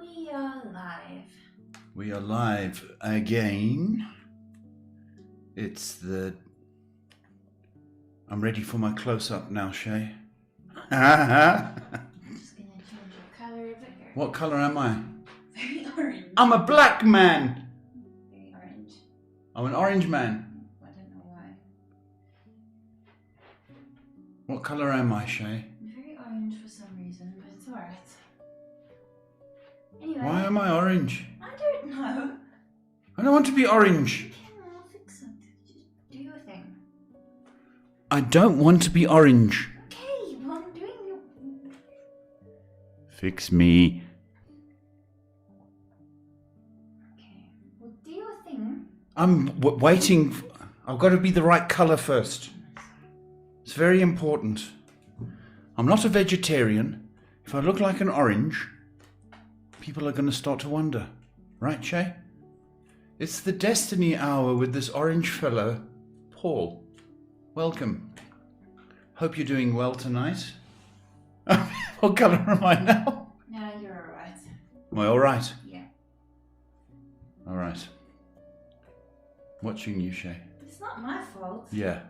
We are live. We are live again. I'm ready for my close-up now, Shay. I'm just gonna change your colour a bit. What colour am I? Very orange. I'm a black man. Very orange. I'm an orange man. I don't know why. What colour am I, Shay? Very orange for some reason, but it's alright. Anyway. Why am I orange? I don't know. I don't want to be orange. Okay, I'll fix it. Just do your thing. I don't want to be orange. Okay, well I'm doing your... Fix me. Okay, well do your thing. I'm waiting. I've got to be the right colour first. It's very important. I'm not a vegetarian. If I look like an orange, people are going to start to wonder. Right, Shay? It's the Destiny Hour with this orange fellow, Paul. Welcome. Hope you're doing well tonight. What colour am I now? No, you're alright. Am I alright? Yeah. Alright. Watching you, Shay. It's not my fault. Yeah.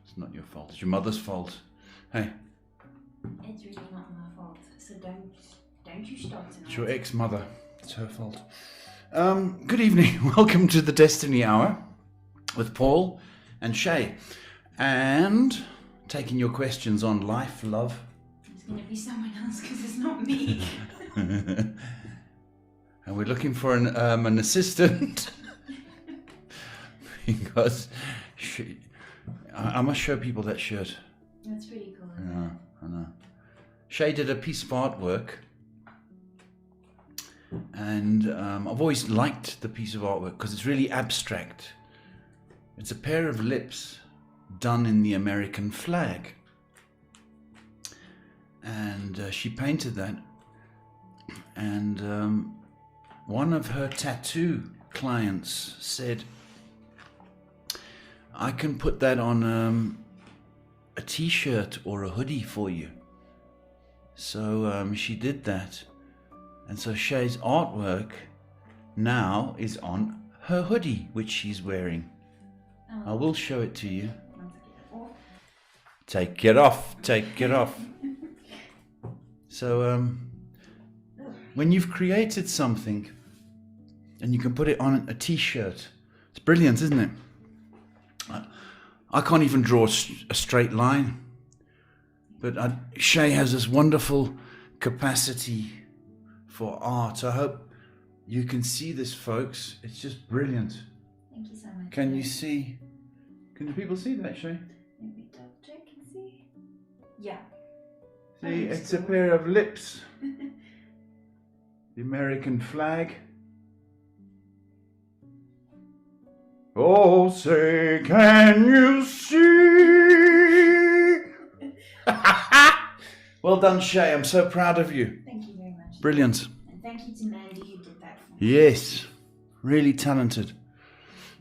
It's not your fault. It's your mother's fault. Hey. It's really not my fault. So don't you start tonight. It's your ex-mother. It's her fault. Good evening. Welcome to the Destiny Hour with Paul and Shay. And taking your questions on life, love. It's going to be someone else because it's not me. And we're looking for an assistant. Because I must show people that shirt. That's pretty cool. I know. Shay did a piece of artwork. And I've always liked the piece of artwork because it's really abstract. It's a pair of lips done in the American flag. And she painted that. And one of her tattoo clients said, I can put that on a t-shirt or a hoodie for you. So she did that. And so Shay's artwork now is on her hoodie, which she's wearing. Oh. I will show it to you. Oh. Take it off. Take it off. So when you've created something and you can put it on a t-shirt, it's brilliant, isn't it? I can't even draw a straight line. But Shay has this wonderful capacity for art. I hope you can see this, folks. It's just brilliant. Thank you so much. Can you see? Can the people see that, Shay? Let me double check and see. Yeah. See, it's a pair of lips. The American flag. Oh, say, can you see? Well done, Shay. I'm so proud of you. Thank you very much. Brilliant. And thank you to Mandy who did that for me. Yes, really talented.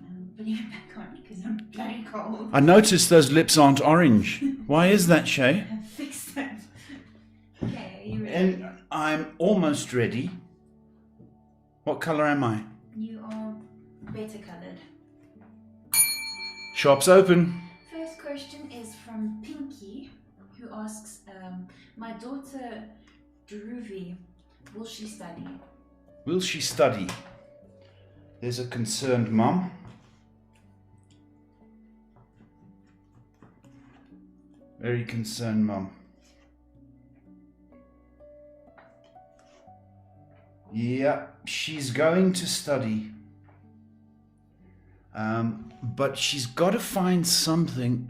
I'm putting it back on because I'm bloody cold. I noticed those lips aren't orange. Why is that, Shay? I fixed that. Okay, are you ready? And I'm almost ready. What colour am I? You are better coloured. Shop's open. First question is from Pinky, who asks, my daughter Dhruvi, will she study? Will she study? There's a concerned mum. Very concerned mum. Yeah, she's going to study. But she's got to find something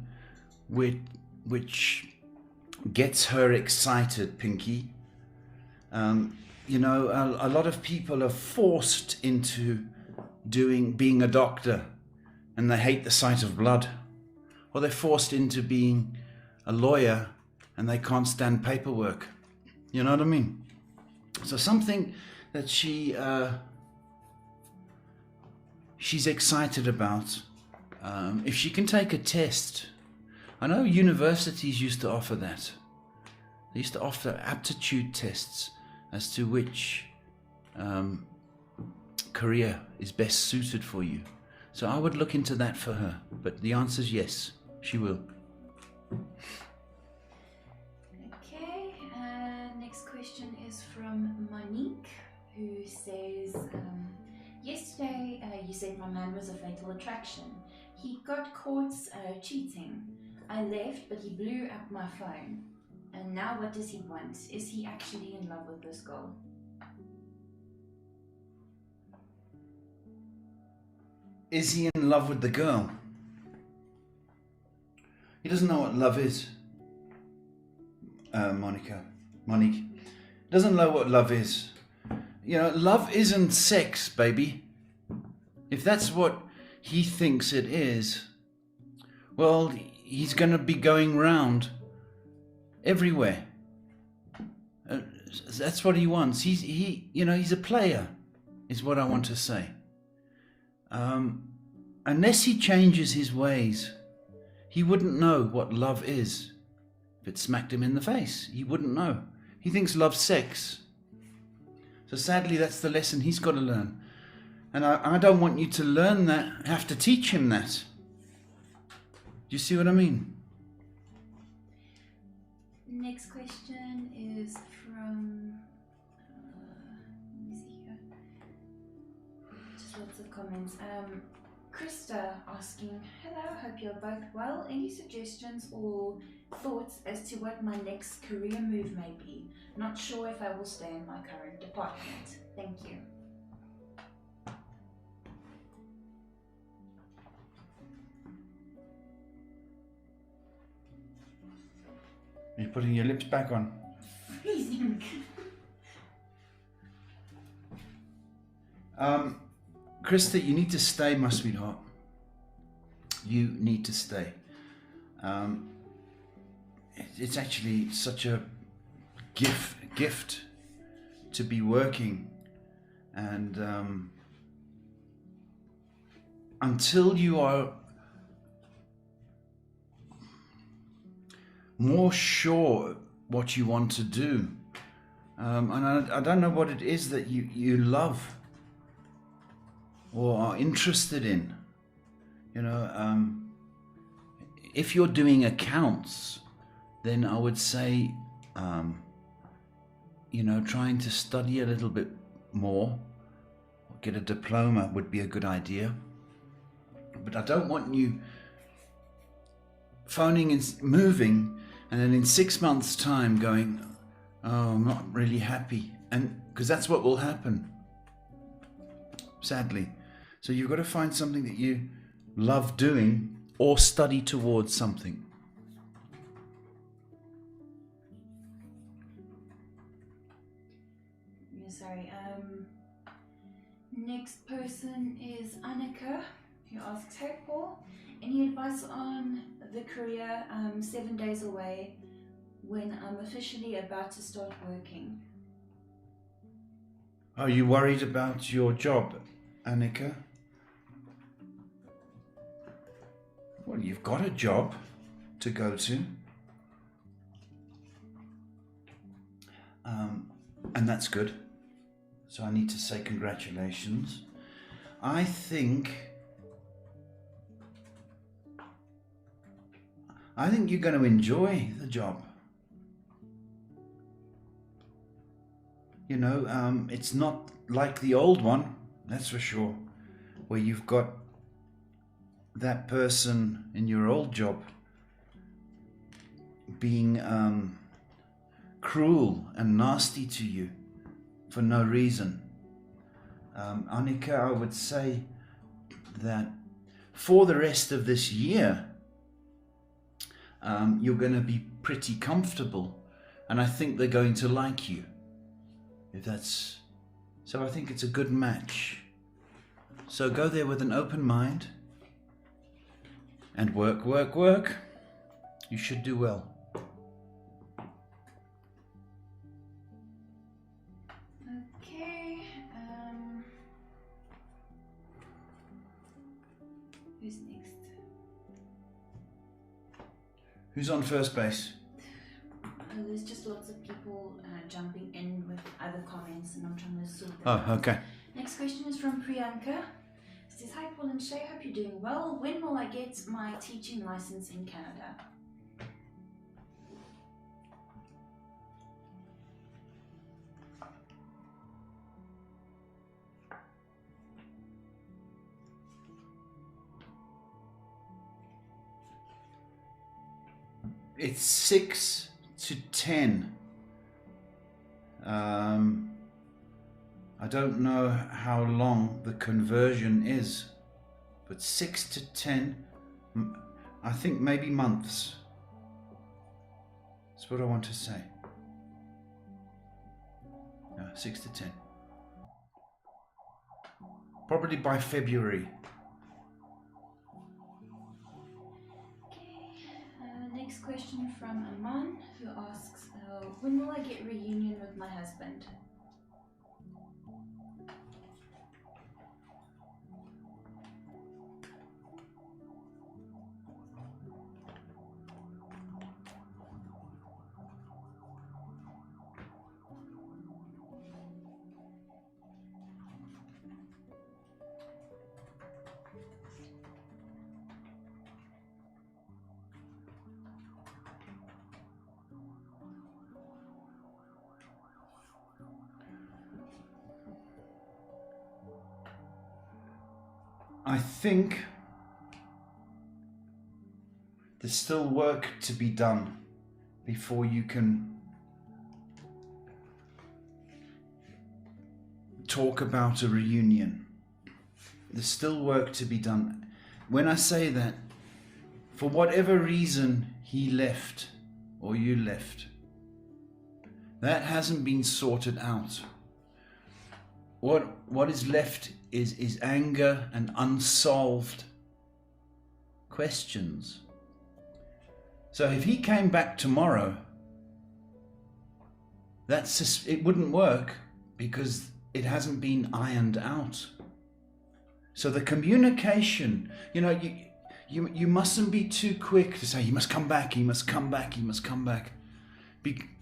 which gets her excited, Pinky. You know, a lot of people are forced into being a doctor and they hate the sight of blood. Or they're forced into being a lawyer and they can't stand paperwork. You know what I mean? So something that she's excited about. If she can take a test. I know universities used to offer that. They used to offer aptitude tests as to which career is best suited for you. So I would look into that for her. But the answer is yes, she will. Okay, next question is from Monique, who says, yesterday you said my man was a fatal attraction. He got caught cheating. I left, but he blew up my phone. And now what does he want? Is he actually in love with this girl? Is he in love with the girl? He doesn't know what love is. Monique doesn't know what love is. You know, love isn't sex, baby. If that's what he thinks it is, well, he's going to be going round everywhere. That's what he wants. He's a player, is what I want to say. Unless he changes his ways, he wouldn't know what love is. If it smacked him in the face, he wouldn't know. He thinks love's sex. So sadly, that's the lesson he's got to learn. And I don't want you to learn that, have to teach him that. Do you see what I mean? Next question is from, let me see here, just lots of comments. Krista asking, hello, hope you're both well. Any suggestions or thoughts as to what my next career move may be? Not sure if I will stay in my current department. Thank you. You're putting your lips back on. Freezing. Krista, you need to stay, my sweetheart. You need to stay. It's actually such a gift to be working, and until you are more sure what you want to do, and I don't know what it is that you love or are interested in. If you're doing accounts, then I would say, trying to study a little bit more, or get a diploma would be a good idea. But I don't want you phoning and moving, and then in 6 months' time going, oh, I'm not really happy. And because that's what will happen, sadly. So you've got to find something that you love doing or study towards something. Yeah, sorry. Next person is Annika, who asks, hey Paul, any advice on the career 7 days away when I'm officially about to start working? Are you worried about your job, Annika? Well, you've got a job to go to. And that's good. So I need to say congratulations. I think you're going to enjoy the job. It's not like the old one, that's for sure, where you've got that person in your old job being cruel and nasty to you for no reason. Annika, I would say that for the rest of this year, you're going to be pretty comfortable, and I think they're going to like you. So I think it's a good match. So go there with an open mind and work. You should do well. Okay. Who's next? Who's on first base? there's just lots of people jumping in with other comments, and I'm trying to sort them Oh, out. okay. Next question is from Priyanka. It says, hi Paul and Shay, hope you're doing well. When will I get my teaching license in Canada? It's 6 to 10. I don't know how long the conversion is, but 6 to 10, I think maybe months. That's what I want to say. No, 6 to 10. Probably by February. Next question from Aman, who asks, when will I get reunion with my husband? I think there's still work to be done before you can talk about a reunion. There's still work to be done. When I say that, for whatever reason he left or you left, that hasn't been sorted out. What is left is anger and unsolved questions. So if he came back tomorrow, it wouldn't work because it hasn't been ironed out. So the communication, you mustn't be too quick to say, he must come back, he must come back, he must come back,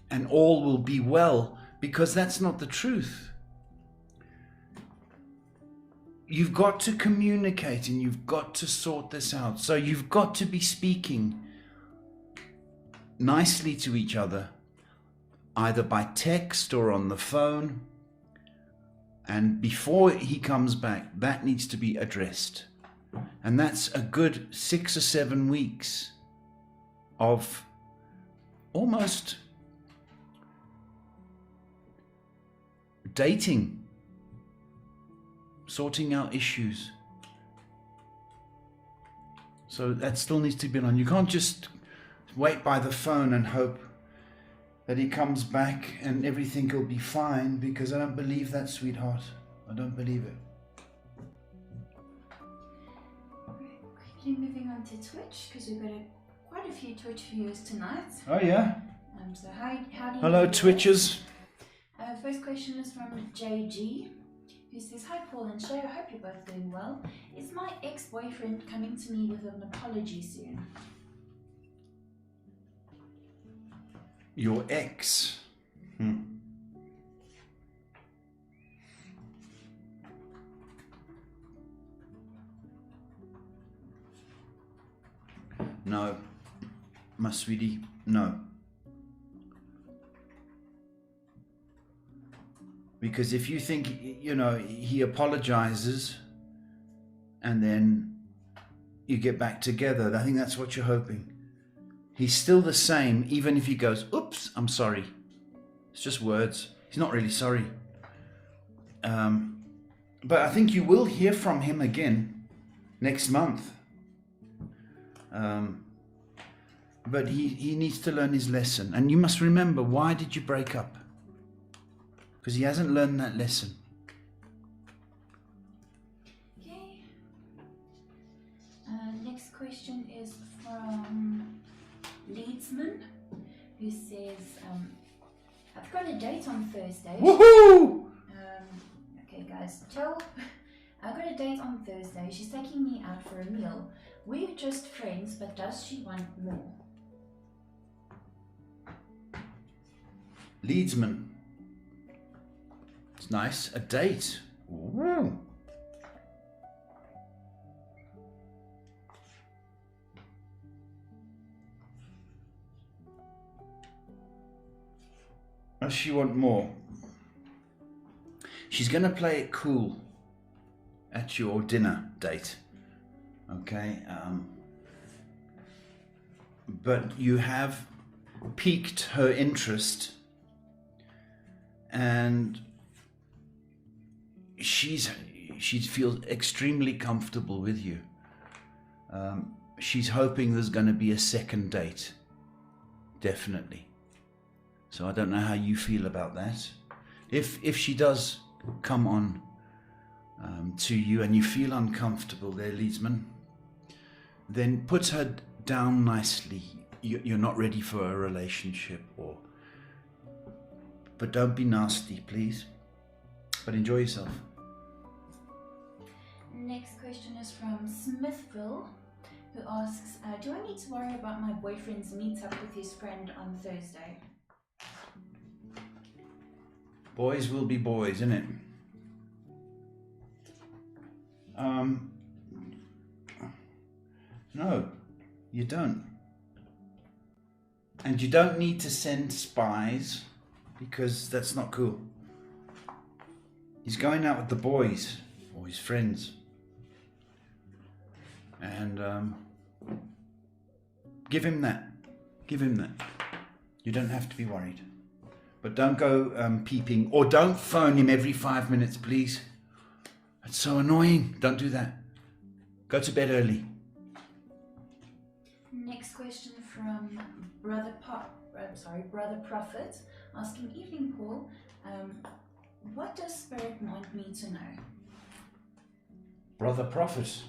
and all will be well, because that's not the truth. You've got to communicate and you've got to sort this out. So you've got to be speaking nicely to each other, either by text or on the phone. And before he comes back, that needs to be addressed. And that's a good 6 or 7 weeks of almost dating. Sorting out issues. So that still needs to be done. You can't just wait by the phone and hope that he comes back and everything will be fine, because I don't believe that, sweetheart. I don't believe it. Quickly moving on to Twitch, because we've got quite a few Twitch viewers tonight. Oh yeah? So how do you Hello, do Twitchers. First question is from JG, who says, hi Paul and Shay, I hope you're both doing well. Is my ex-boyfriend coming to me with an apology soon? Your ex. No, my sweetie, no. Because if you think, he apologizes and then you get back together, I think that's what you're hoping. He's still the same, even if he goes, oops, I'm sorry. It's just words. He's not really sorry. But I think you will hear from him again next month. But he needs to learn his lesson. And you must remember, why did you break up? Because he hasn't learned that lesson. Okay. Next question is from Leedsman, who says, I've got a date on Thursday. Woohoo! Okay guys, I've got a date on Thursday. She's taking me out for a meal. We're just friends, but does she want more? Leadsman. It's nice. A date. Ooh. Does she want more? She's going to play it cool at your dinner date. Okay? But you have piqued her interest, and she feels extremely comfortable with you. She's hoping there's going to be a second date. Definitely. So I don't know how you feel about that. If she does come on to you and you feel uncomfortable there, Leadsman, then put her down nicely. You're not ready for a relationship, but don't be nasty, please. But enjoy yourself. Next question is from Smithville, who asks, do I need to worry about my boyfriend's meetup with his friend on Thursday? Boys will be boys, innit? No, you don't. And you don't need to send spies, because that's not cool. He's going out with the boys, or his friends. And give him that. Give him that. You don't have to be worried. But don't go peeping, or don't phone him every 5 minutes, please. That's so annoying. Don't do that. Go to bed early. Next question from Brother Prophet, asking, evening Paul, what does Spirit want me to know? Brother Prophet.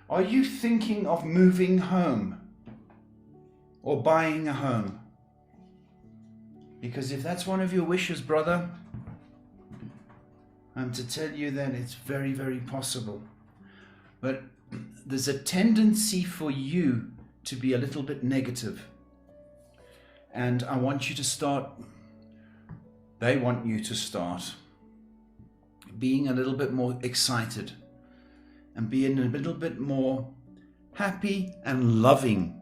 Are you thinking of moving home or buying a home? Because if that's one of your wishes, brother, I'm to tell you that it's very, very possible. But there's a tendency for you to be a little bit negative. And I want you to start, they want you to start being a little bit more excited and being a little bit more happy and loving,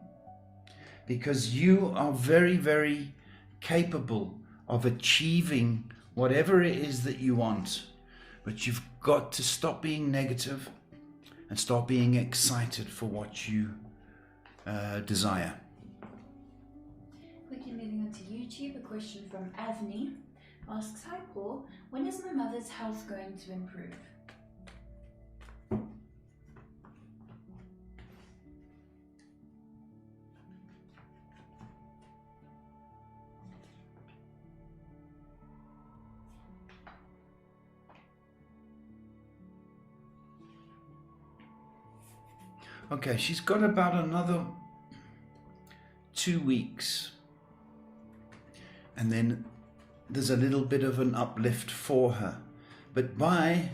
because you are very, very capable of achieving whatever it is that you want. But you've got to stop being negative and start being excited for what you desire. Quickly moving on to YouTube, a question from Avni asks, hi Paul, when is my mother's health going to improve? Okay, she's got about another 2 weeks. And then there's a little bit of an uplift for her. But by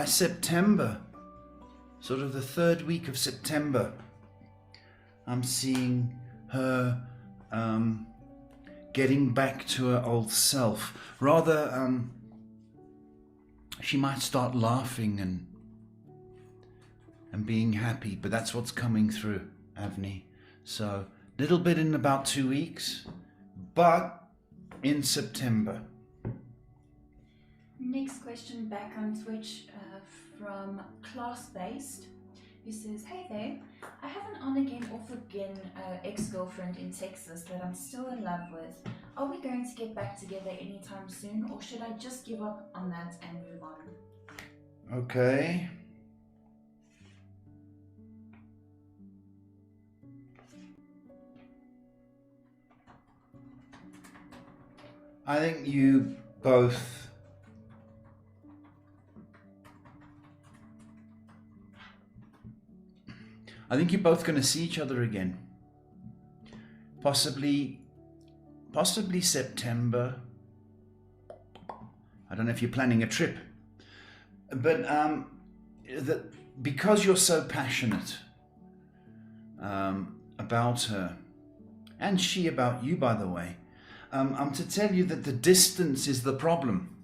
September, sort of the 3rd week of September, I'm seeing her getting back to her old self. Rather, she might start laughing and being happy, but that's what's coming through, Avni. So, little bit in about 2 weeks, but in September. Next question back on Twitch from Class Based, who says, hey there, I have an on again off again ex-girlfriend in Texas that I'm still in love with. Are we going to get back together anytime soon, or should I just give up on that and move on? Okay. I think you both you're going to see each other again. Possibly September. I don't know if you're planning a trip. But because you're so passionate about her, and she about you, by the way, I'm to tell you that the distance is the problem.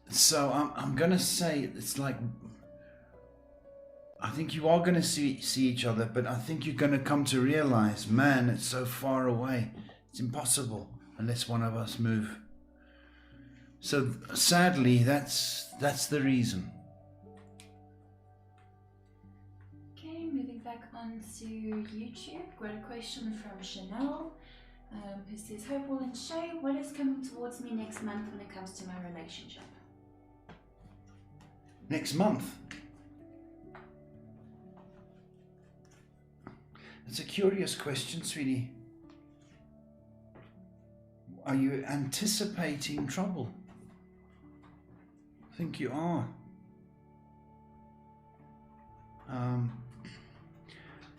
So I'm going to say it's like, I think you are going to see each other, but I think you're going to come to realize, man, it's so far away. It's impossible unless one of us move. So sadly, that's the reason. Okay, moving back onto YouTube. Got a question from Chanel, who says, "Hi Paul and Shay, what is coming towards me next month when it comes to my relationship?" Next month? It's a curious question, sweetie. Are you anticipating trouble? I think you are.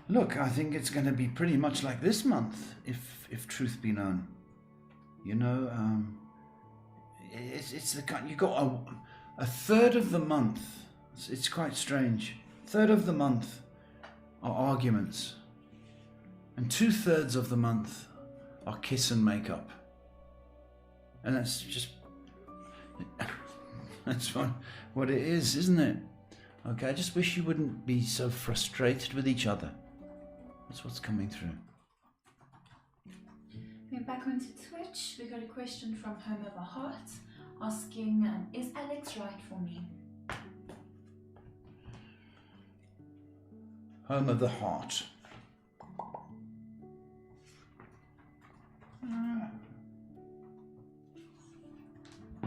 Look, I think it's going to be pretty much like this month, if truth be known. You know, it's the kind, you got a third of the month. It's quite strange. Third of the month are arguments, and 2/3 of the month are kiss and make up. And that's just that's what it is, isn't it? Okay, I just wish you wouldn't be so frustrated with each other. That's what's coming through. Going back onto Twitch, we got a question from Home of a Heart asking, is Alex right for me? Home of the Heart.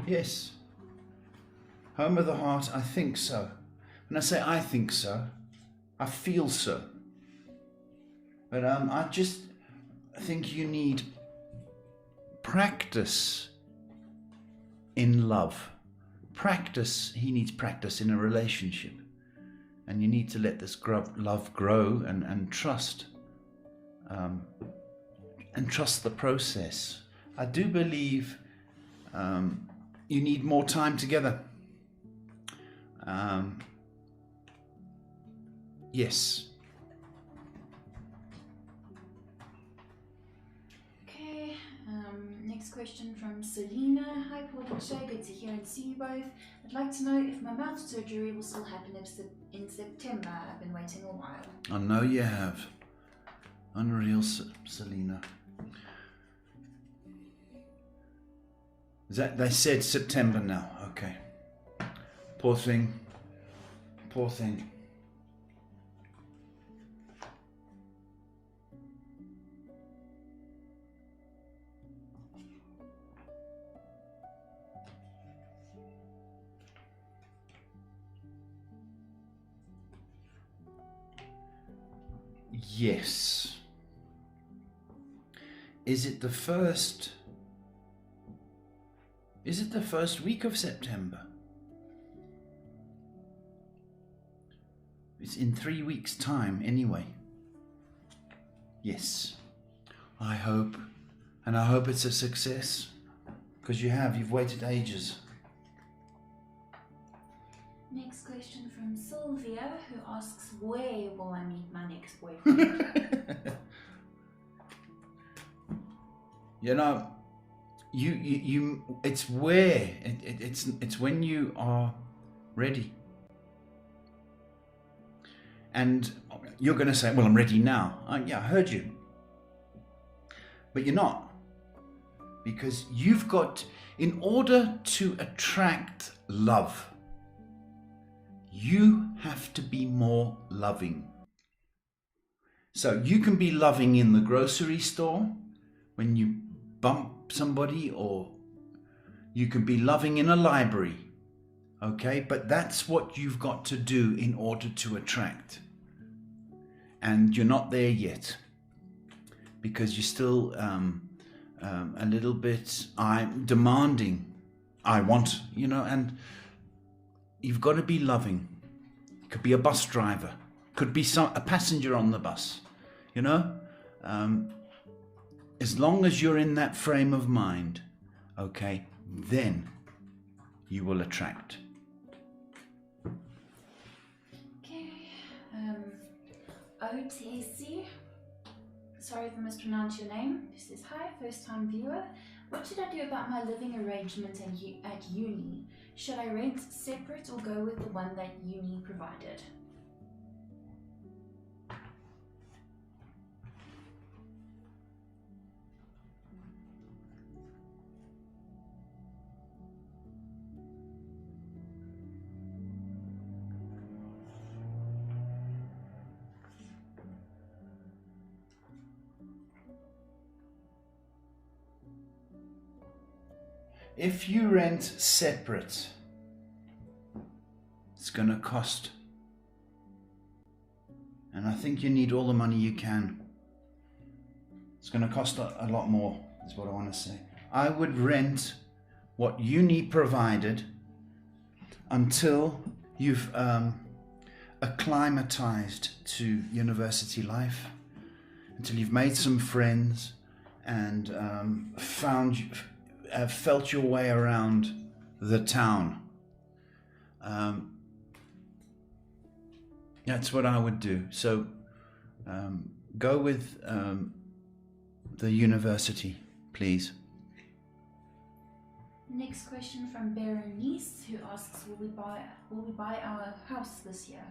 Yes. Home of the Heart, I think so. When I say I think so, I feel so. But I just think you need practice in love. Practice, he needs practice in a relationship. And you need to let this love grow and trust. And trust the process. I do believe you need more time together. Yes. Okay, next question from Selena. Hi Paul and Shay, good to hear and see you both. I'd like to know if my mouth surgery will still happen in September. I've been waiting a while. I know you have. Unreal, Selena. Is that, they said September now, okay. Poor thing. Poor thing. Yes. Is it the first week of September? It's in 3 weeks' time anyway. Yes. I hope. And I hope it's a success. Because you've waited ages. Next question from Sylvia, who asks, where will I meet my next boyfriend? You know, you it's where it's when you are ready. And you're going to say, well, I'm ready now. Yeah, I heard you. But you're not. Because you've got, in order to attract love, you have to be more loving. So you can be loving in the grocery store when you bump somebody, or you can be loving in a library. Okay, but that's what you've got to do in order to attract. And you're not there yet because you're still a little bit demanding. I want, and you've got to be loving. Could be a bus driver, could be a passenger on the bus, as long as you're in that frame of mind, okay, then you will attract. Okay. OTC. Sorry if I mispronounced your name. This is hi, first time viewer. What should I do about my living arrangement at uni? Should I rent separate or go with the one that uni provided? If you rent separate, it's going to cost. And I think you need all the money you can. It's going to cost a lot more, is what I want to say. I would rent what uni provided until you've acclimatized to university life, until you've made some friends and felt your way around the town. That's what I would do. So go with the university, please. Next question from Berenice, who asks, will we buy our house this year?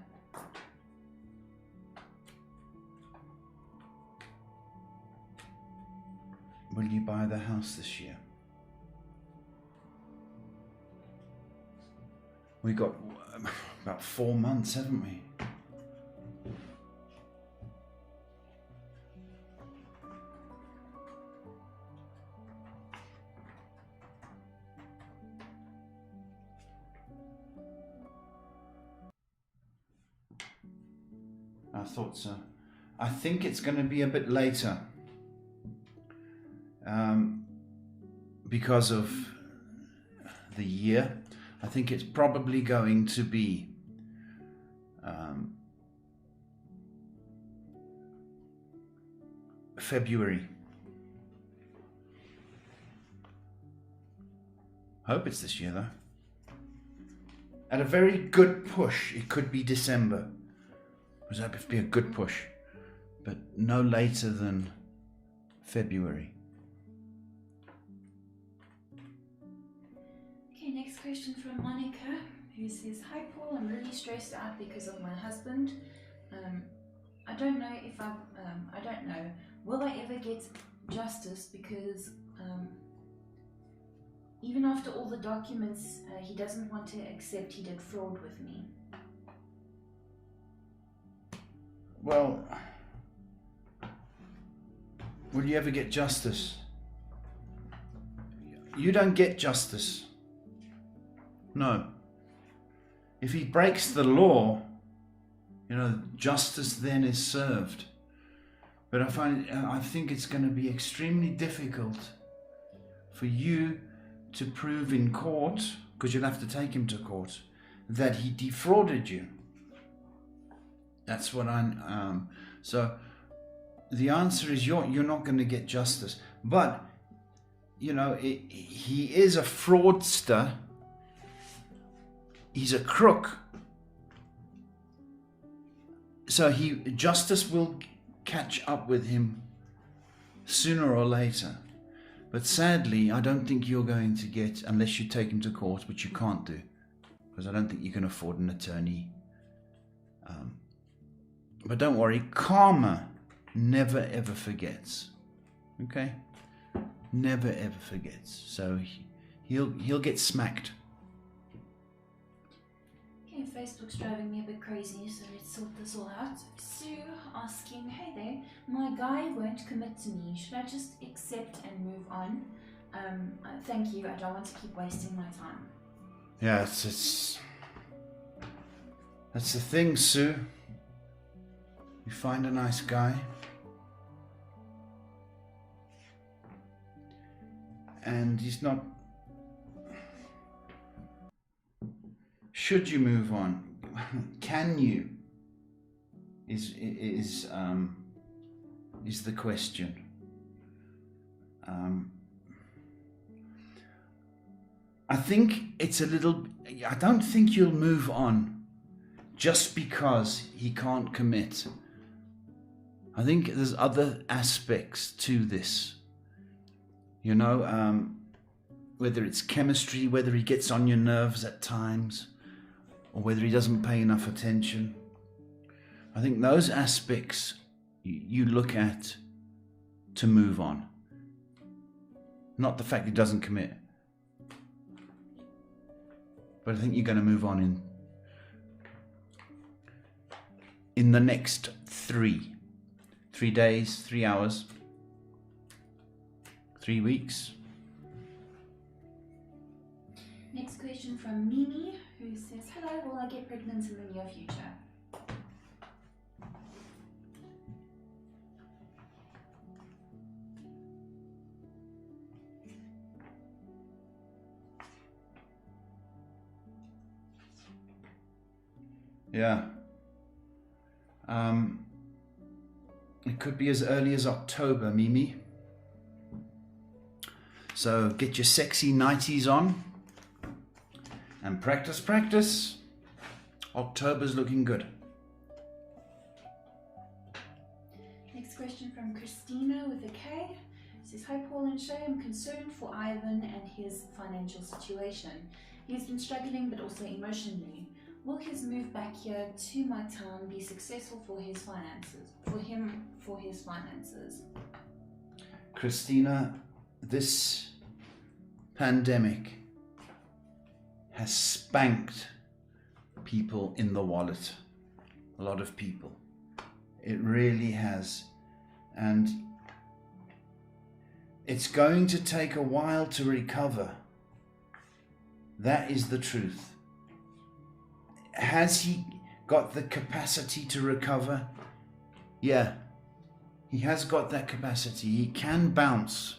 Will you buy the house this year? We got about 4 months, haven't we? I thought so. I think it's going to be a bit later because of the year. I think it's probably going to be February. Hope it's this year though. At a very good push, it could be December. Because that would be a good push, but no later than February. Okay, next question from Monica, who says, hi Paul, I'm really stressed out because of my husband. I don't know if I don't know, will I ever get justice because even after all the documents, he doesn't want to accept he did fraud with me. Well, will you ever get justice? You don't get justice. No. If he breaks the law, justice then is served. But I think it's going to be extremely difficult for you to prove in court, because you'll have to take him to court, that he defrauded you. That's what so the answer is you're not going to get justice. But, he is a fraudster. He's a crook. So justice will catch up with him sooner or later. But sadly, I don't think you're going to get, unless you take him to court, which you can't do, because I don't think you can afford an attorney. But don't worry, karma never ever forgets. Okay? Never ever forgets. So he'll get smacked. Okay, Facebook's driving me a bit crazy, so let's sort this all out. Sue asking, hey there, my guy won't commit to me. Should I just accept and move on? Thank you, I don't want to keep wasting my time. Yeah, that's the thing, Sue. You find a nice guy, and he's not. Should you move on? Can you? Is the question. I think it's a little, I don't think you'll move on just because he can't commit. I think there's other aspects to this. You know, whether it's chemistry, whether he gets on your nerves at times, or whether he doesn't pay enough attention. I think those aspects you look at to move on. Not the fact he doesn't commit. But I think you're going to move on in the next 3 days, 3 hours, 3 weeks. Next question from Mimi, who says, hello, will I get pregnant in the near future? Yeah. It could be as early as October, Mimi. So get your sexy nighties on and practice. October's looking good. Next question from Christina with a K. It says, hi Paul and Shay, I'm concerned for Ivan and his financial situation. He's been struggling but also emotionally. Will his move back here to my town be successful for his finances? For his finances? Christina, this pandemic has spanked people in the wallet. A lot of people. It really has. And it's going to take a while to recover. That is the truth. Has he got the capacity to recover? Yeah, he has got that capacity. He can bounce.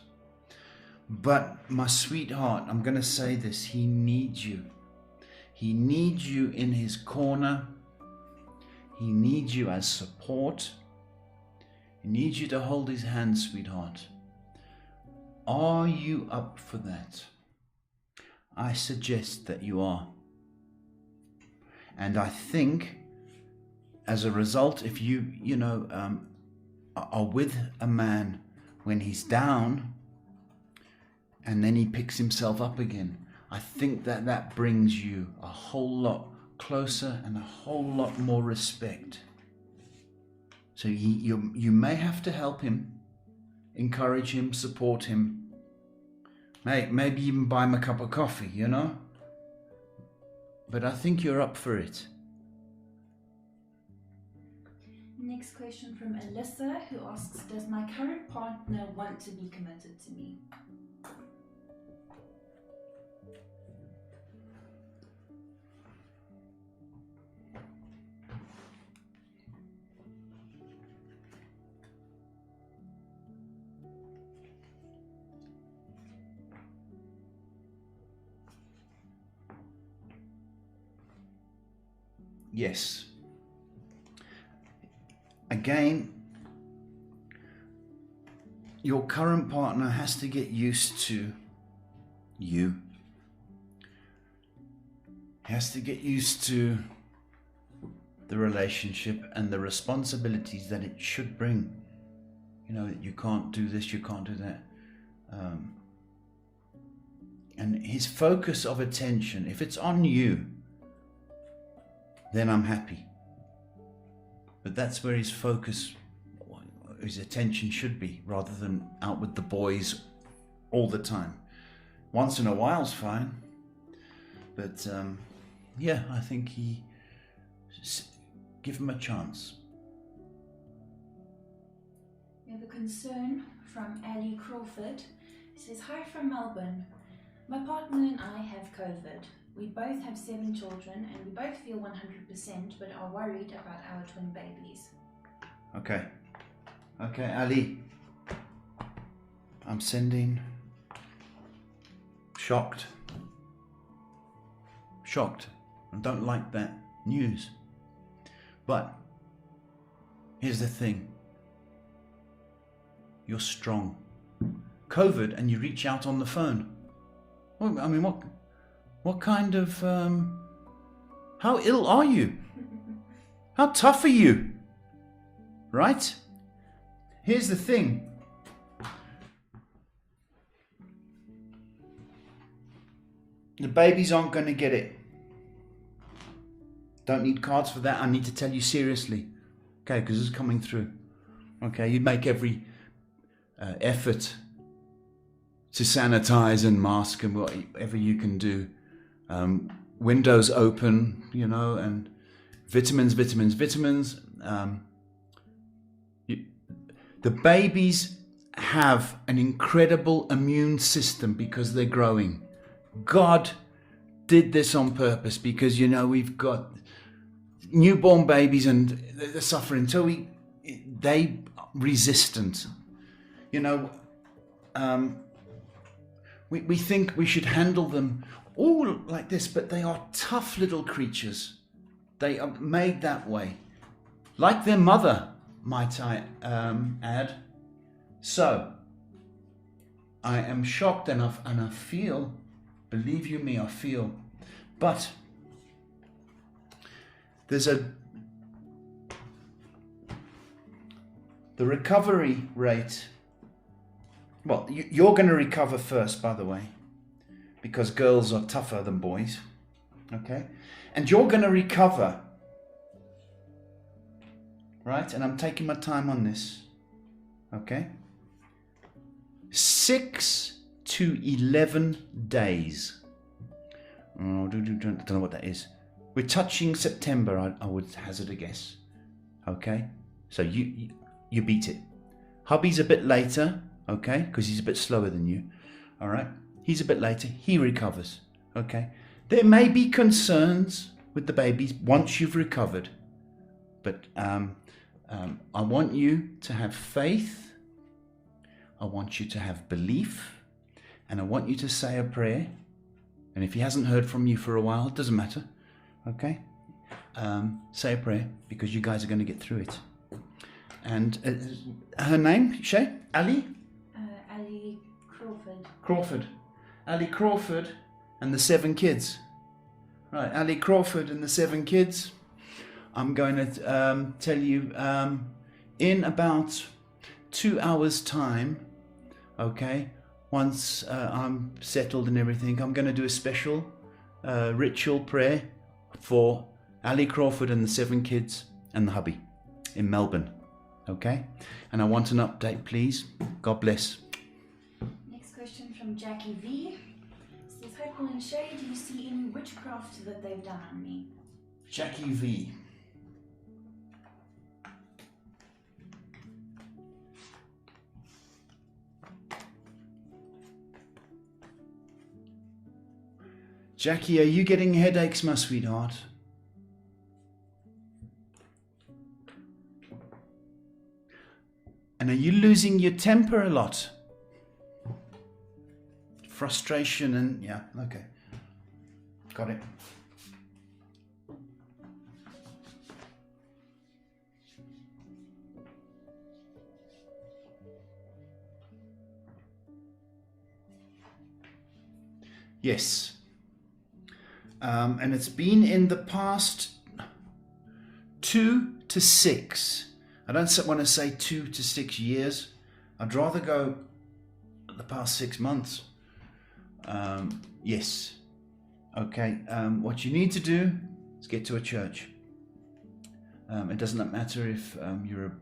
But my sweetheart, I'm going to say this, he needs you. He needs you in his corner. He needs you as support. He needs you to hold his hand, sweetheart. Are you up for that? I suggest that you are. And I think, as a result, if you are with a man when he's down, and then he picks himself up again, I think that brings you a whole lot closer and a whole lot more respect. So you may have to help him, encourage him, support him, maybe even buy him a cup of coffee, you know? But I think you're up for it. Next question from Alyssa, who asks, does my current partner want to be committed to me? Yes. Again, your current partner has to get used to you. He has to get used to the relationship and the responsibilities that it should bring. You know, you can't do this, you can't do that. And his focus of attention, if it's on you, then I'm happy. But that's where his focus, his attention should be, rather than out with the boys all the time. Once in a while's fine. But yeah, I think give him a chance. We have a concern from Ali Crawford. It says, hi from Melbourne. My partner and I have COVID. We both have 7 children and we both feel 100% but are worried about our twin babies. Okay, Ali. I'm sending shocked. I don't like that news. But here's the thing. You're strong. COVID and you reach out on the phone. Well, I mean, What kind of, how ill are you? How tough are you? Right? Here's the thing. The babies aren't going to get it. Don't need cards for that. I need to tell you seriously. Okay, because it's coming through. Okay, you make every effort to sanitize and mask and whatever you can do. Windows open, and vitamins. The babies have an incredible immune system because they're growing. God did this on purpose because, we've got newborn babies and they're suffering until they resistant. We think we should handle them all like this, but they are tough little creatures. They are made that way. Like their mother, might I add. So, I am shocked and I feel, believe you me, I feel. But there's the recovery rate. Well, you're going to recover first, by the way, because girls are tougher than boys. Okay? And you're going to recover. Right? And I'm taking my time on this. Okay? 6 to 11 days. Oh, I don't know what that is. We're touching September, I would hazard a guess. Okay? So you beat it. Hubby's a bit later, okay? Because he's a bit slower than you. All right? He's a bit later. He recovers. Okay? There may be concerns with the babies once you've recovered. But I want you to have faith. I want you to have belief. And I want you to say a prayer. And if he hasn't heard from you for a while, it doesn't matter. Okay? Say a prayer because you guys are going to get through it. And her name, Shay? Ali? Ali Crawford. Crawford. Ali Crawford and the 7 kids. Right, Ali Crawford and the 7 kids. I'm going to tell you in about 2 hours' time, okay, once I'm settled and everything, I'm going to do a special ritual prayer for Ali Crawford and the 7 kids and the hubby in Melbourne, okay? And I want an update, please. God bless. Next question from Jackie V. It says, hi Paul and Shay, do you see any witchcraft that they've done on me? Jackie V. Jackie, are you getting headaches, my sweetheart? And are you losing your temper a lot? Frustration and, yeah, okay. Got it. Yes. And it's been in the past 2 to 6. I don't want to say 2 to 6 years. I'd rather go the past 6 months. Yes. Okay. What you need to do is get to a church. It doesn't matter if you're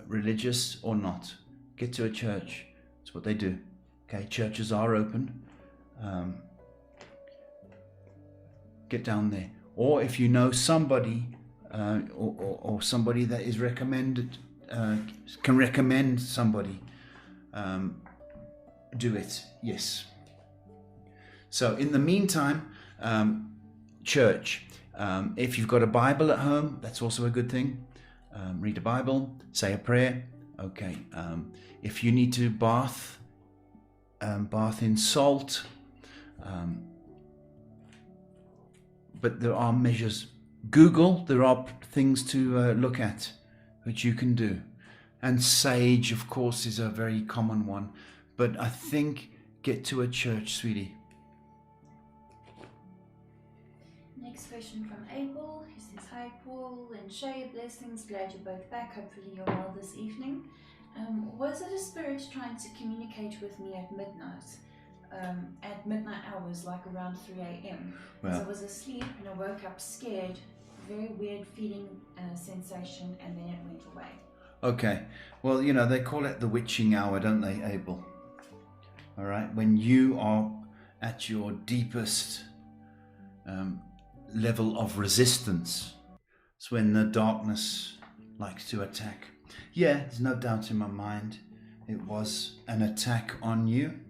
religious or not. Get to a church. That's what they do. Okay. Churches are open. Get down there. Or if you know somebody or somebody that is recommended, can recommend somebody, do it. Yes. So in the meantime, church. If you've got a Bible at home, that's also a good thing. Read a Bible, say a prayer. Okay. If you need to bath in salt, but there are measures. Google, there are things to look at which you can do. And sage, of course, is a very common one. But I think get to a church, sweetie. Next question from Abel. He says, "Hi Paul and Shay, blessings. Glad you're both back. Hopefully you're well this evening. Was it a spirit trying to communicate with me at midnight? At midnight hours, like around 3 a.m. Because I was asleep and I woke up scared, very weird feeling, sensation, and then it went away." Okay. Well, you know, they call it the witching hour, don't they, Abel? All right. When you are at your deepest level of resistance, it's when the darkness likes to attack. Yeah, there's no doubt in my mind it was an attack on you.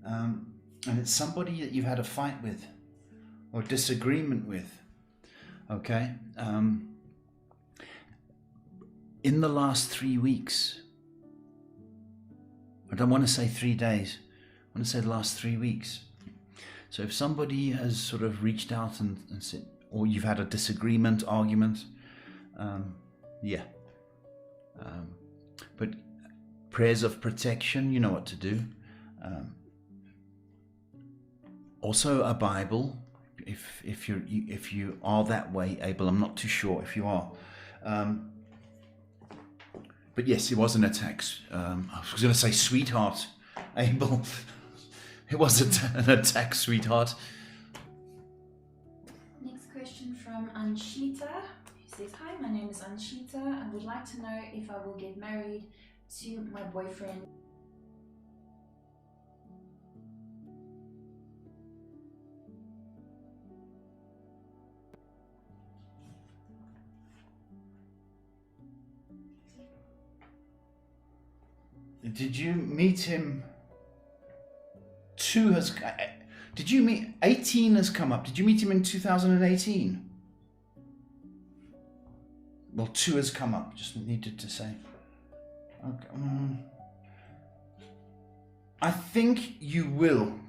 And it's somebody that you've had a fight with or disagreement with. Okay. In the last 3 weeks, I don't want to say 3 days, I want to say the last 3 weeks. So if somebody has sort of reached out and said, or you've had a disagreement, argument, yeah. But prayers of protection, you know what to do. Also a Bible, if you are that way, Abel. I'm not too sure if you are. But yes, it was an attack. I was going to say sweetheart, Abel. It was an attack, sweetheart. Next question from Anshita. He says, "Hi, my name is Anshita. I would like to know if I will get married to my boyfriend." Did you meet him? 2 has... Did you meet... 18 has come up. Did you meet him in 2018? Well, 2 has come up. Just needed to say. Okay. I think you will.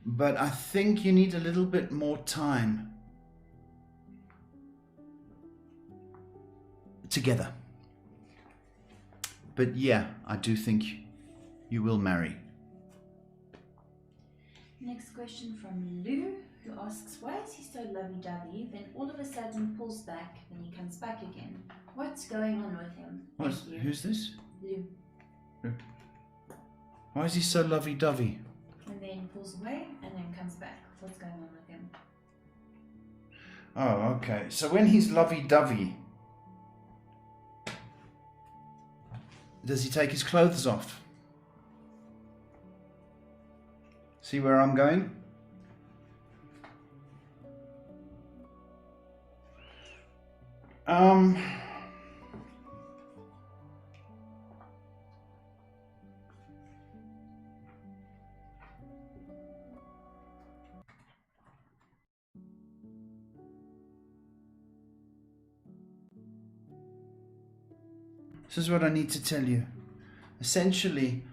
But I think you need a little bit more time together. But yeah, I do think you will marry. Next question from Lou, who asks, "Why is he so lovey-dovey, then all of a sudden pulls back, then he comes back again? What's going on with him?" Thank you. Who's this? Lou. Why is he so lovey-dovey? And then pulls away and then comes back. What's going on with him? Oh, okay. So when he's lovey-dovey, does he take his clothes off? See where I'm going? This is what I need to tell you. Essentially,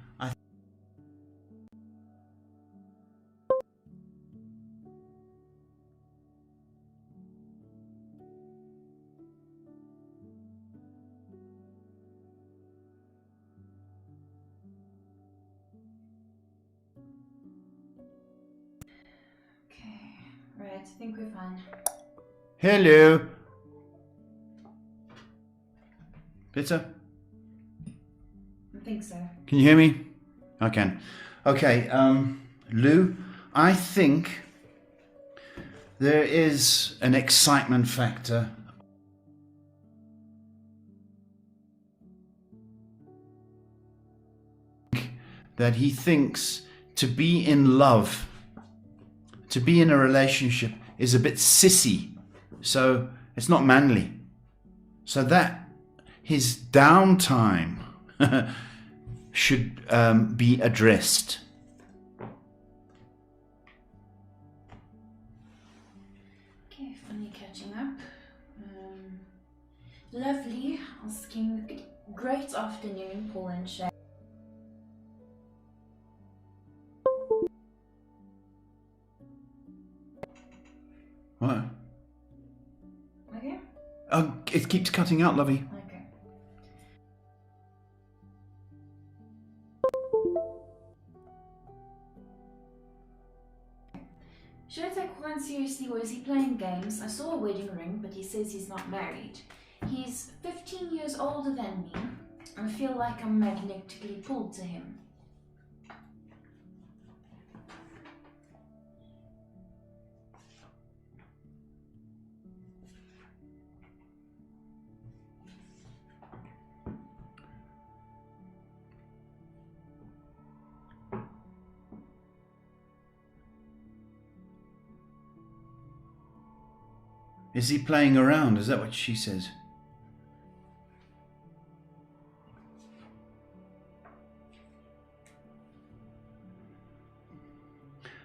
Okay, right, I think we're fine. Hello. Bitter? I think so. Can you hear me? I can. Okay, Lou, I think there is an excitement factor. That he thinks to be in love, to be in a relationship is a bit sissy. So it's not manly. So that his downtime should be addressed. Okay, finally catching up. Lovely asking, "Great afternoon, Paul and Shay. What? Okay? It keeps cutting out, lovey. Okay. Should I take quite seriously, or is he playing games? I saw a wedding ring, but he says he's not married. He's 15 years older than me. I feel like I'm magnetically pulled to him. Is he playing around? Is that what she says?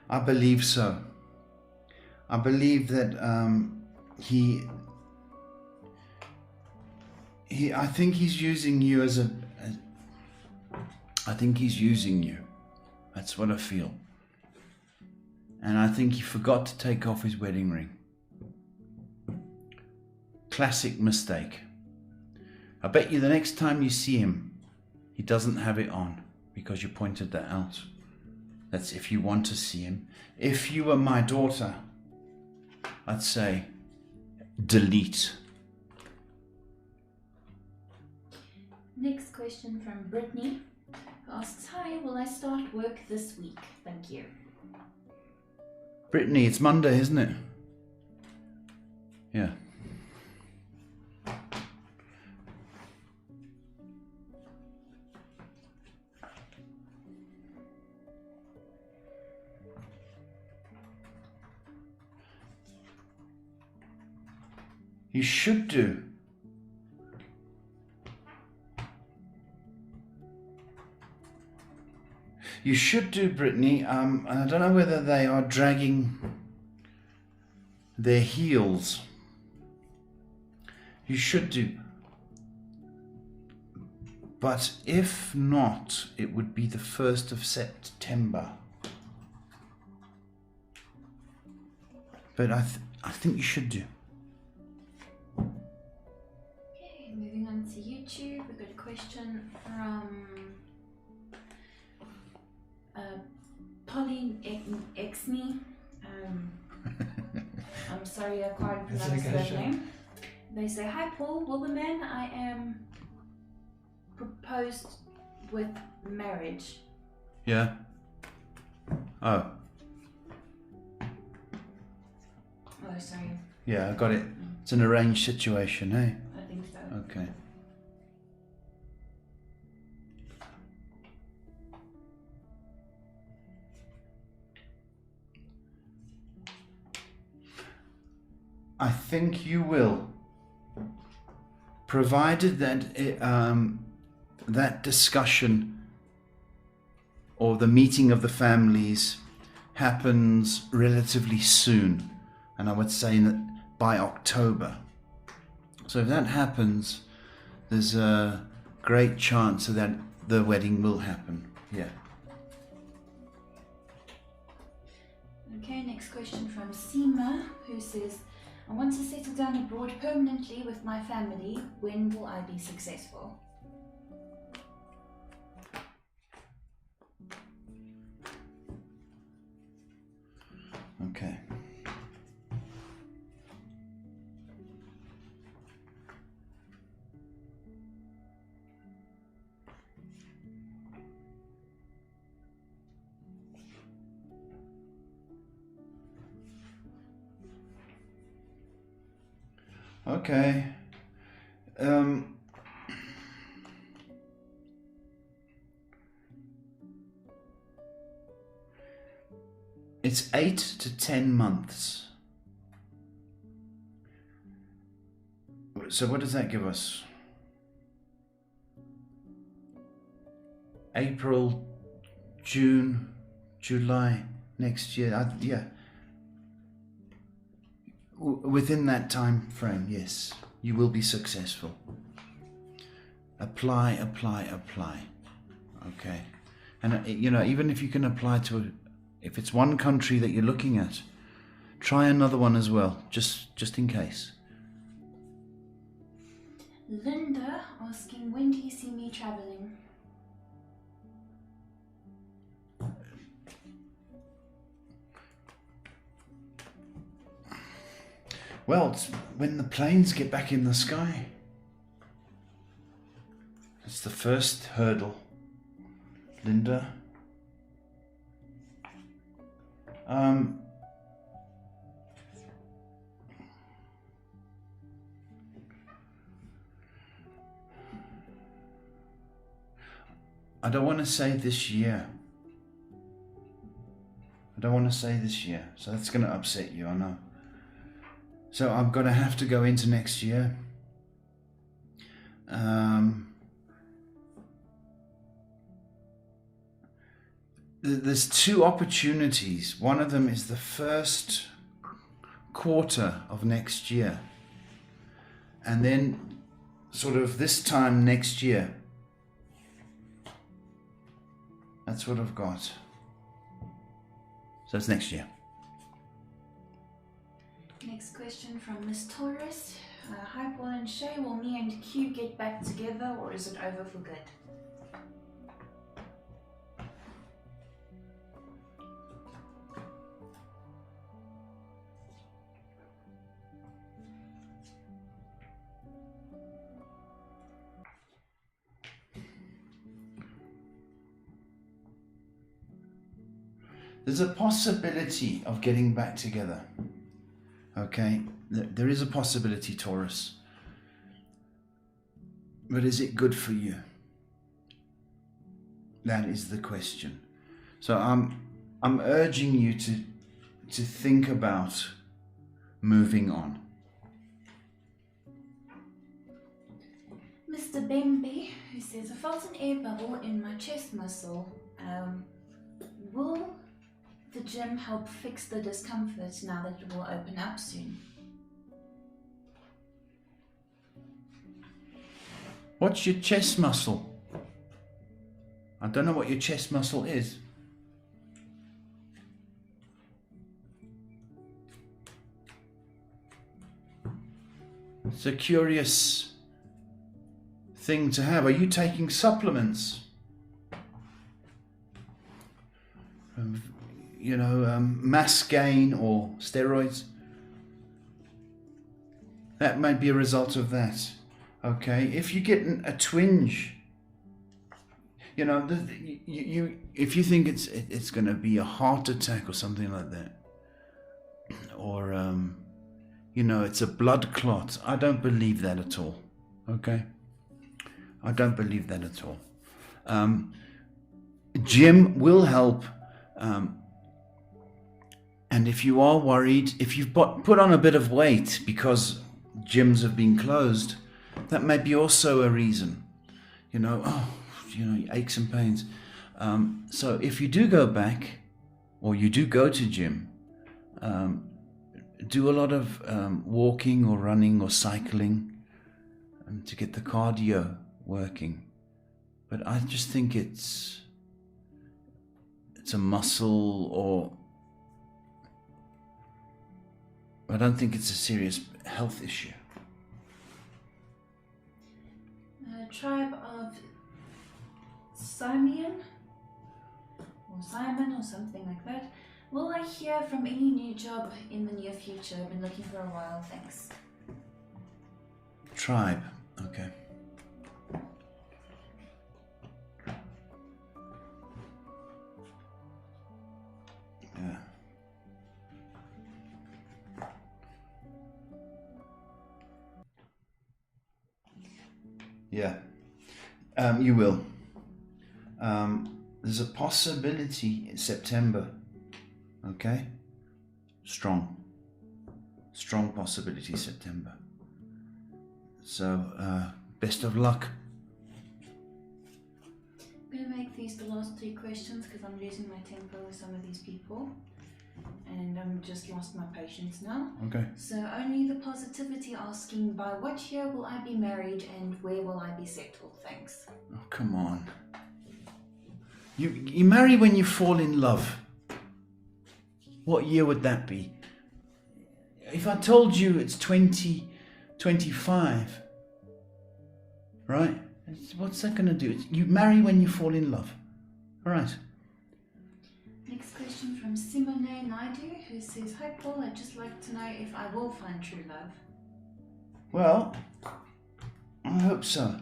I believe so. I believe that I think he's using you I think he's using you. That's what I feel. And I think he forgot to take off his wedding ring. Classic mistake. I bet you the next time you see him, he doesn't have it on because you pointed that out. That's if you want to see him. If you were my daughter, I'd say delete. Next question from Brittany, who asks, hi, will I start work this week? Thank you. Brittany, it's Monday, isn't it? Yeah. You should do. You should do, Brittany. And I don't know whether they are dragging their heels. You should do. But if not, it would be the 1st of September. But I think you should do. Okay, moving on to YouTube. We've got a question from Pauline Exney. I'm sorry I can't pronounce that name. They say, hi Paul, will the man I am proposed with marriage? Yeah. Oh. Oh, sorry. Yeah, I got it. It's an arranged situation, eh? I think so. Okay. I think you will, provided that that discussion or the meeting of the families happens relatively soon, and I would say that by October. So if that happens, there's a great chance that the wedding will happen. Yeah. Okay, next question from Seema, who says, I want to settle down abroad permanently with my family. When will I be successful? Okay. Okay. It's 8 to 10 months. So what does that give us? April, June, July next year. Yeah. Within that time frame, yes, you will be successful. Apply, apply, apply. Okay. And even if you can apply to, if it's one country that you're looking at, try another one as well, just in case. Linda asking, when do you see me traveling? Well, it's when the planes get back in the sky. It's the first hurdle. Linda. I don't want to say this year. So that's going to upset you, I know. So I'm going to have to go into next year. There's two opportunities. One of them is the first quarter of next year. And then sort of this time next year. That's what I've got. So it's next year. Next question from Miss Taurus. Hi Paul and Shay, will me and Q get back together or is it over for good? There's a possibility of getting back together. Okay, there is a possibility, Taurus. But is it good for you? That is the question. So I'm urging you to think about moving on. Mr. Bembe, who says, I felt an air bubble in my chest muscle. Will the gym help fix the discomfort now that it will open up soon? What's your chest muscle? I don't know what your chest muscle is. It's a curious thing to have. Are you taking supplements? Mass gain or steroids? That might be a result of that. Okay, if you get a twinge, if you think it's going to be a heart attack or something like that, or it's a blood clot, I don't believe that at all. Okay, I don't believe that at all. Gym will help. And if you are worried, if you've put on a bit of weight because gyms have been closed, that may be also a reason. Aches and pains. So if you do go back, or you do go to gym, do a lot of walking or running or cycling to get the cardio working. But I just think it's a muscle, or I don't think it's a serious health issue. Tribe of Simon or something like that. Will I hear from any new job in the near future? I've been looking for a while, thanks. Tribe, okay. Yeah. Yeah. You will. There's a possibility in September. Okay? Strong possibility September. So, best of luck. I'm going to make these the last 3 questions because I'm losing my temper with some of these people. And I'm just lost my patience now. Okay. So only the positivity asking, by what year will I be married and where will I be settled? Thanks. Oh, come on. You marry when you fall in love. What year would that be? If I told you it's 2025, right? What's that going to do? You marry when you fall in love. All right. Next question question from Simone Naidu, who says, "Hi Paul, I'd just like to know if I will find true love." Well, I hope so.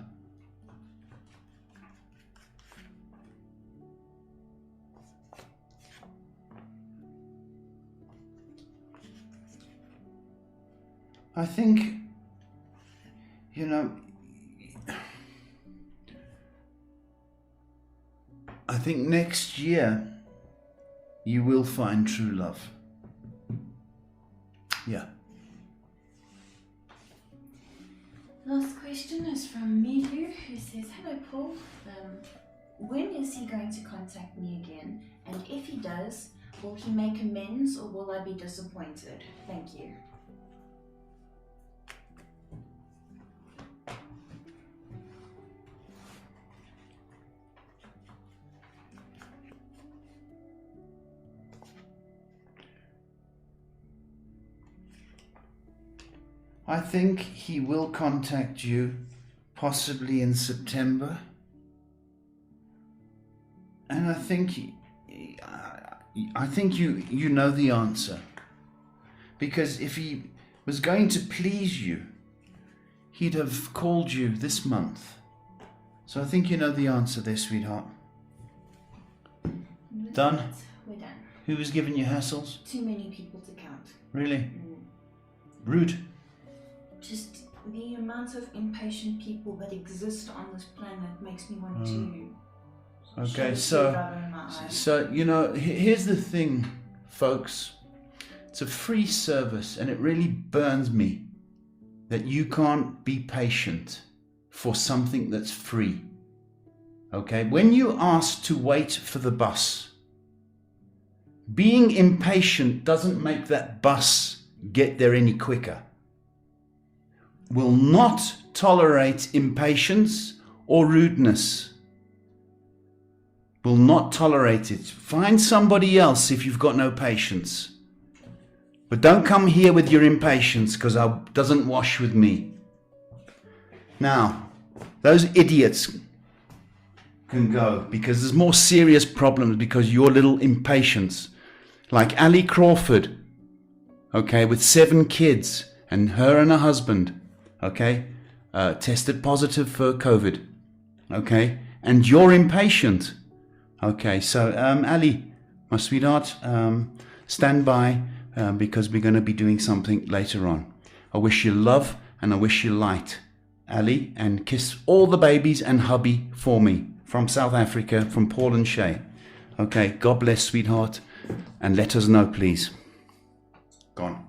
I think, I think next year you will find true love. Yeah. Last question is from Milu, who says, "Hello Paul, when is he going to contact me again? And if he does, will he make amends or will I be disappointed? Thank you." I think he will contact you possibly in September. And I think you know the answer. Because if he was going to please you, he'd have called you this month. So I think you know the answer there, sweetheart. Done? We're done. Who was giving you hassles? Too many people to count. Really? Rude. Just the amount of impatient people that exist on this planet makes me want to. Okay, so here's the thing, folks. It's a free service, and it really burns me that you can't be patient for something that's free. Okay, when you ask to wait for the bus, being impatient doesn't make that bus get there any quicker. Will not tolerate impatience or rudeness. Will not tolerate it. Find somebody else if you've got no patience. But don't come here with your impatience, because it doesn't wash with me. Now, those idiots can go, because there's more serious problems because your little impatience. Like Ali Crawford, okay, with 7 kids, and her and her husband, okay, tested positive for COVID, okay, and you're impatient. Okay, so Ali, my sweetheart, stand by because we're going to be doing something later on. I wish you love and I wish you light, Ali, and kiss all the babies and hubby for me from South Africa, from Paul and Shay. Okay, God bless, sweetheart, and let us know, please. Gone.